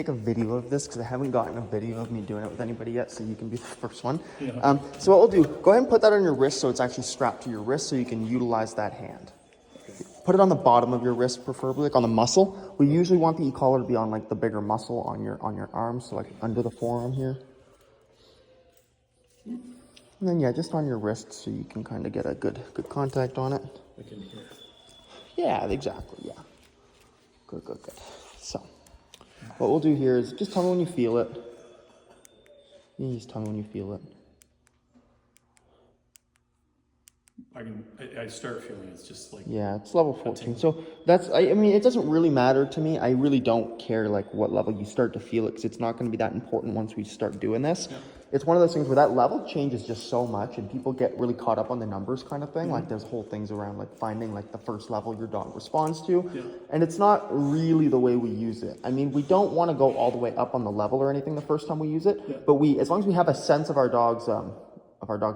Take a video of this because I haven't gotten a video of me doing it with anybody yet, so you can be the first one. Yeah. So what we'll do, go ahead and put that on your wrist so it's actually strapped to your wrist so you can utilize that hand. Okay. Put it on the bottom of your wrist, preferably like on the muscle. We usually want the e-collar to be on like the bigger muscle on your arm, so like under the forearm here. And then yeah, just on your wrist so you can kind of get a good contact on it. Like in here. Yeah, exactly, yeah. Good. So, what we'll do here is just tell me when you feel it. You just tell me when you feel it. I start feeling it's just like... Yeah, it's level 14. So that's, I mean, it doesn't really matter to me. I really don't care like what level you start to feel it because it's not going to be that important once we start doing this. Yeah. It's one of those things where that level changes just so much and people get really caught up on the numbers kind of thing. Mm-hmm. Like there's whole things around like finding like the first level your dog responds to. Yeah. And it's not really the way we use it. I mean, we don't want to go all the way up on the level or anything the first time we use it, yeah. But as long as we have a sense of our dog's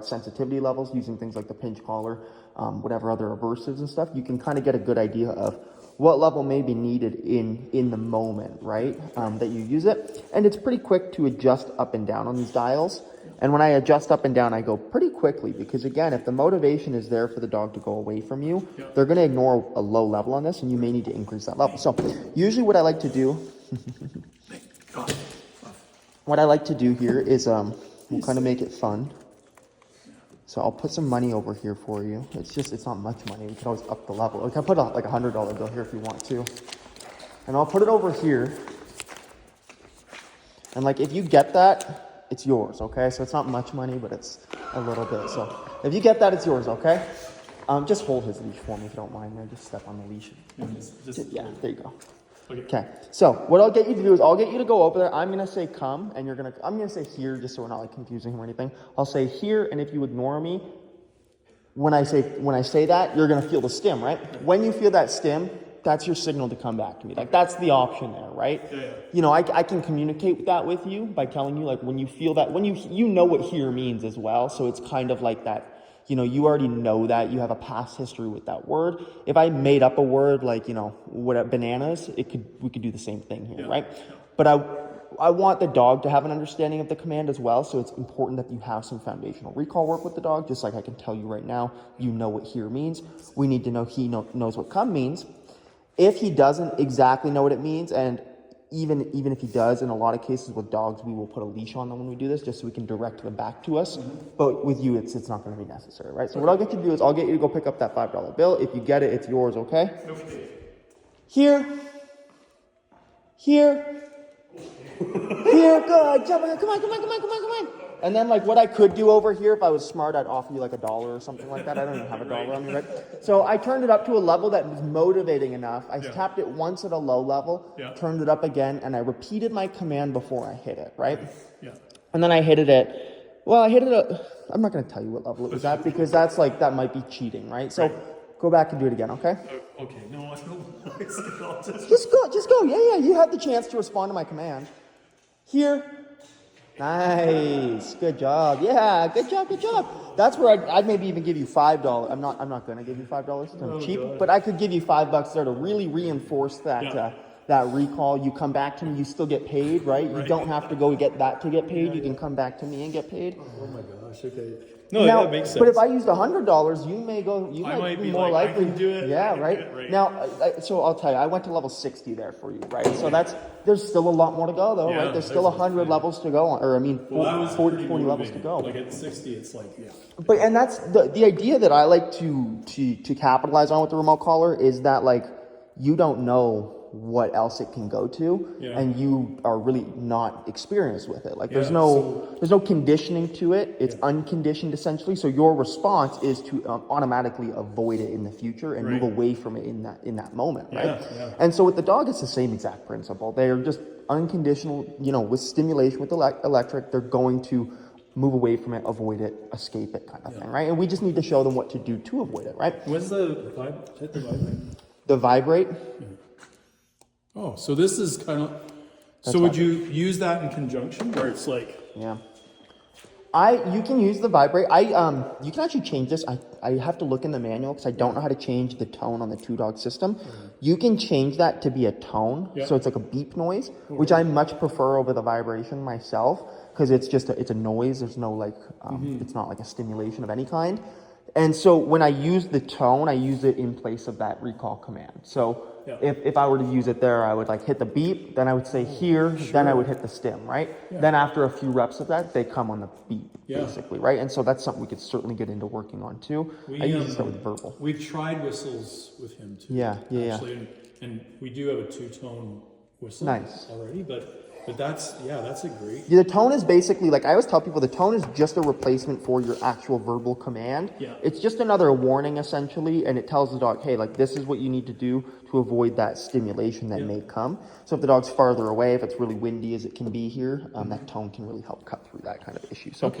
sensitivity levels using things like the pinch collar, whatever other aversives and stuff, you can kind of get a good idea of what level may be needed in the moment, right? That you use it. And it's pretty quick to adjust up and down on these dials. And when I adjust up and down, I go pretty quickly because again, if the motivation is there for the dog to go away from you, they're going to ignore a low level on this and you may need to increase that level. So usually what I like to do, here is we'll kind of make it fun. So I'll put some money over here for you. It's not much money. We can always up the level. We can put like $100 bill here if you want to. And I'll put it over here. And like, if you get that, it's yours, okay? So it's not much money, but it's a little bit. So if you get that, it's yours, okay? Just hold his leash for me if you don't mind. Just step on the leash. Yeah, there you go. Okay, so what I'll get you to do is I'll get you to go over there. I'm gonna say come, and I'm gonna say here, just so we're not like confusing him or anything. I'll say here, and if you ignore me, when I say that, you're gonna feel the stim, right? When you feel that stim, that's your signal to come back to me. Like that's the option there, right? Yeah. You know, I can communicate that with you by telling you like when you feel that, when you know what here means as well. So it's kind of like that. You know, you already know that you have a past history with that word. If I made up a word like, bananas, we could do the same thing here, right? But I want the dog to have an understanding of the command as well. So it's important that you have some foundational recall work with the dog, just like I can tell you right now, you know what here means. We need to know he knows what come means. If he doesn't exactly know what it means, and even if he does, in a lot of cases with dogs, we will put a leash on them when we do this, just so we can direct them back to us. Mm-hmm. But with you, it's not going to be necessary, right? So what I'll get you to do is I'll get you to go pick up that $5 bill. If you get it, it's yours, okay? Okay. Here. Good. Jump on. Come on. And then like what I could do over here, if I was smart, I'd offer you like $1 or something like that. I don't even have $1 on me, right? So I turned it up to a level that was motivating enough. I tapped it once at a low level, turned it up again, and I repeated my command before I hit it, right? Yeah. And then I hit it I'm not going to tell you what level it was at because that might be cheating, right? So go back and do it again, okay? Okay. No, I don't. Just go. Yeah. You had the chance to respond to my command. Here. Nice. Good job. Yeah, good job. That's where I'd maybe even give you $5. I'm not going to give you $5. I'm cheap, but I could give you $5 there to really reinforce that that recall. You come back to me, you still get paid, right? You don't have to go get that to get paid. You can come back to me and get paid. Oh my gosh. Okay. No, that makes sense. But if I used $100, you might be more likely. I can do it. Yeah, right. Now, so I'll tell you, I went to level 60 there for you, right? So there's still a lot more to go, though, right? There's still 100 levels to go, 40 levels to go. Like at 60, it's like, But and that's the idea that I like to capitalize on with the remote collar is that like you don't know what else it can go to, and you are really not experienced with it. Like there's no conditioning to it. It's unconditioned essentially. So your response is to automatically avoid it in the future and move away from it in that moment, right? Yeah. And so with the dog, it's the same exact principle. They are just unconditional. With stimulation with electric, they're going to move away from it, avoid it, escape it, kind of thing, right? And we just need to show them what to do to avoid it, right? What's the vibrate? The vibrate. Yeah. Oh, so this is kind of... So would you use that in conjunction where it's like... Yeah. You can use the vibrate. You can actually change this. I have to look in the manual because I don't know how to change the tone on the 2 dog system. You can change that to be a tone, Yeah. so it's like a beep noise, which I much prefer over the vibration myself because it's just it's a noise. There's no like, it's not like a stimulation of any kind. And so when I use the tone, I use it in place of that recall command. So Yeah. if I were to use it there, I would like hit the beep, then I would say here, then I would hit the stim, right? Yeah. Then after a few reps of that, they come on the beep, Yeah. basically, right? And so that's something we could certainly get into working on too. I usually start with verbal. We've tried whistles with him too. Yeah, yeah, actually, and we do have a 2-tone whistle Nice. already, but that's a great. Yeah, the tone is basically, like I always tell people, the tone is just a replacement for your actual verbal command. Yeah. It's just another warning essentially, and it tells the dog, hey, like this is what you need to do to avoid that stimulation that may come. So if the dog's farther away, if it's really windy as it can be here, that tone can really help cut through that kind of issue. So